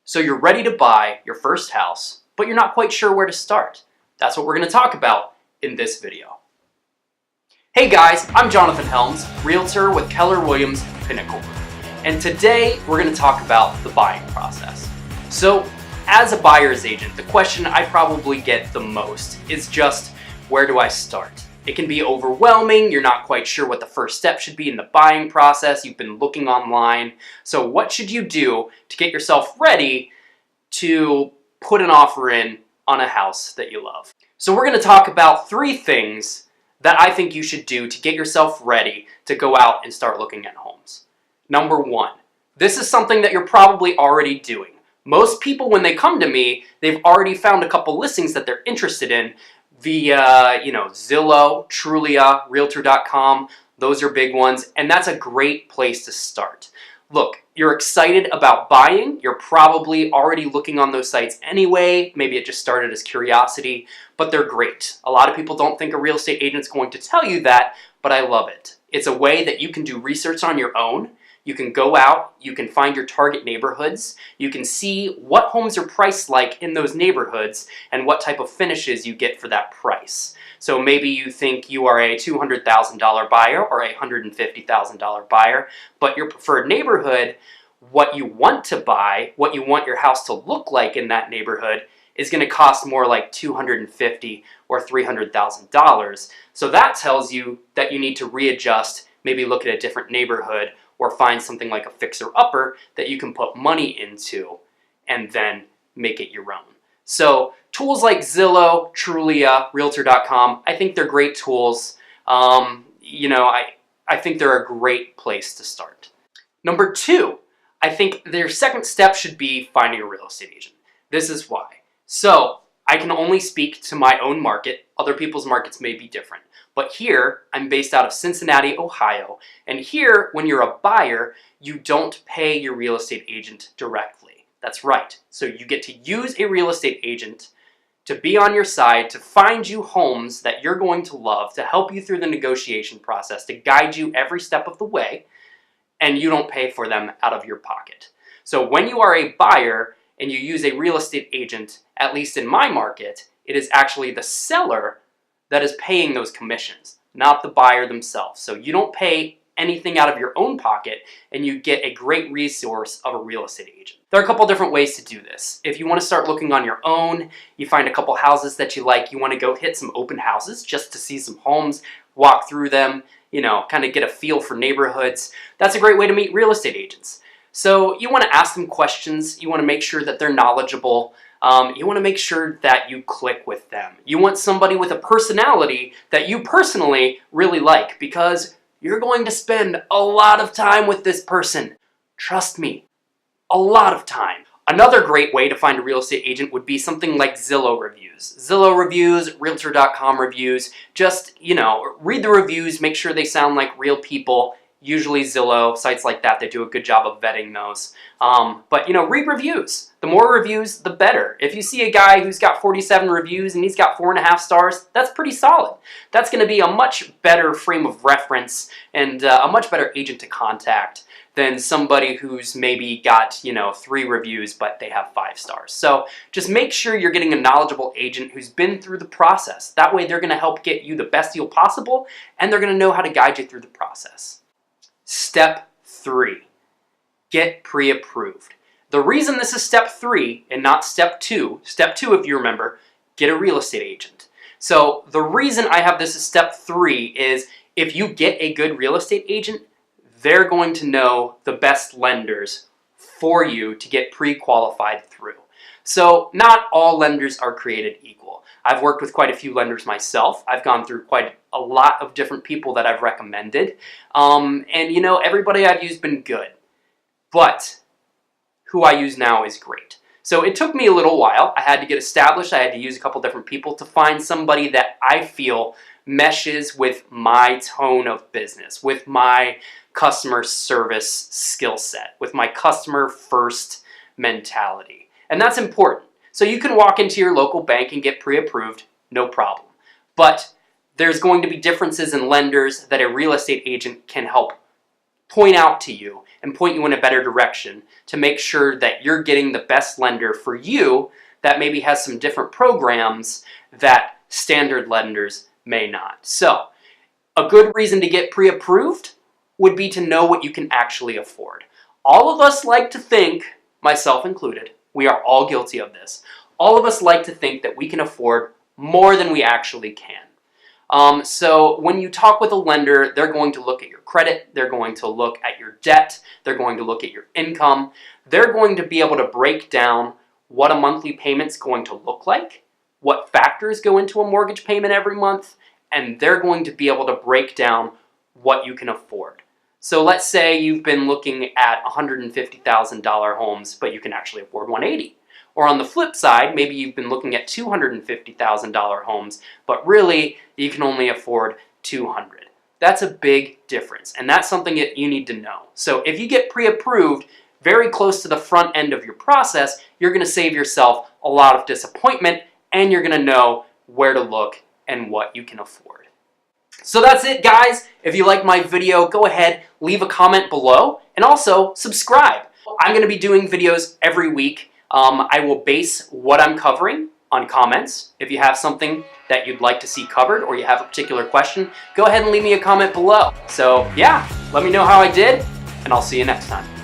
So you're ready to buy your first house, but you're not quite sure where to start. That's what we're going to talk about in this video. Hey guys, I'm Jonathan Helms, Realtor with Keller Williams Pinnacle Group. And today we're going to talk about the buying process. So as a buyer's agent, the question I probably get the most is just, where do I start? It can be overwhelming, you're not quite sure what the first step should be in the buying process, you've been looking online. So what should you do to get yourself ready to put an offer in on a house that you love? So we're going to talk about 3 things that I think you should do to get yourself ready to go out and start looking at homes. Number 1, this is something that you're probably already doing. Most people, when they come to me, they've already found a couple listings that they're interested in via, Zillow, Trulia, Realtor.com. Those are big ones, and that's a great place to start. Look, you're excited about buying. You're probably already looking on those sites anyway. Maybe it just started as curiosity, but they're great. A lot of people don't think a real estate agent's going to tell you that, but I love it. It's a way that you can do research on your own. You can go out, you can find your target neighborhoods, you can see what homes are priced like in those neighborhoods and what type of finishes you get for that price. So maybe you think you are a $200,000 buyer or a $150,000 buyer, but your preferred neighborhood, what you want to buy, what you want your house to look like in that neighborhood is going to cost more like $250,000 or $300,000. So that tells you that you need to readjust, maybe look at a different neighborhood, or find something like a fixer-upper that you can put money into and then make it your own. So tools like Zillow, Trulia, Realtor.com, I think they're great tools. I think they're a great place to start. Number 2, I think their second step should be finding a real estate agent. This is why. So I can only speak to my own market. Other people's markets may be different. But here, I'm based out of Cincinnati, Ohio, and here, when you're a buyer, you don't pay your real estate agent directly. That's right. So you get to use a real estate agent to be on your side, to find you homes that you're going to love, to help you through the negotiation process, to guide you every step of the way, and you don't pay for them out of your pocket. So when you are a buyer and you use a real estate agent, at least in my market, it is actually the seller that is paying those commissions, not the buyer themselves. So you don't pay anything out of your own pocket and you get a great resource of a real estate agent. There are a couple different ways to do this. If you want to start looking on your own, you find a couple houses that you like, you want to go hit some open houses just to see some homes, walk through them, kind of get a feel for neighborhoods. That's a great way to meet real estate agents. So you want to ask them questions, you want to make sure that they're knowledgeable, you want to make sure that you click with them. You want somebody with a personality that you personally really like because you're going to spend a lot of time with this person. Trust me, a lot of time. Another great way to find a real estate agent would be something like Zillow reviews. Zillow reviews, Realtor.com reviews, just, read the reviews, make sure they sound like real people. Usually Zillow, sites like that, they do a good job of vetting those. But read reviews. The more reviews, the better. If you see a guy who's got 47 reviews and he's got 4.5 stars, that's pretty solid. That's going to be a much better frame of reference and a much better agent to contact than somebody who's maybe got, 3 reviews, but they have 5 stars. So just make sure you're getting a knowledgeable agent who's been through the process. That way they're going to help get you the best deal possible, and they're going to know how to guide you through the process. Step 3, get pre-approved. The reason this is step 3 and not step 2, if you remember, get a real estate agent. So the reason I have this as step 3 is if you get a good real estate agent, they're going to know the best lenders for you to get pre-qualified through. So not all lenders are created equal. I've worked with quite a few lenders myself. I've gone through quite a lot of different people that I've recommended. Everybody I've used been good. But who I use now is great. So it took me a little while. I had to get established. I had to use a couple different people to find somebody that I feel meshes with my tone of business, with my customer service skill set, with my customer first mentality. And that's important. So you can walk into your local bank and get pre-approved, no problem. But there's going to be differences in lenders that a real estate agent can help point out to you and point you in a better direction to make sure that you're getting the best lender for you that maybe has some different programs that standard lenders may not. So a good reason to get pre-approved would be to know what you can actually afford. All of us like to think, myself included, we are all guilty of this. All of us like to think that we can afford more than we actually can. So when you talk with a lender, they're going to look at your credit, they're going to look at your debt, they're going to look at your income, they're going to be able to break down what a monthly payment's going to look like, what factors go into a mortgage payment every month, and they're going to be able to break down what you can afford. So let's say you've been looking at $150,000 homes, but you can actually afford $180,000. Or on the flip side, maybe you've been looking at $250,000 homes, but really you can only afford $200,000. That's a big difference, and that's something that you need to know. So if you get pre-approved very close to the front end of your process, you're going to save yourself a lot of disappointment, and you're going to know where to look and what you can afford. So that's it, guys. If you like my video, go ahead, leave a comment below, and also subscribe. I'm going to be doing videos every week. I will base what I'm covering on comments. If you have something that you'd like to see covered or you have a particular question, go ahead and leave me a comment below. So yeah, let me know how I did, and I'll see you next time.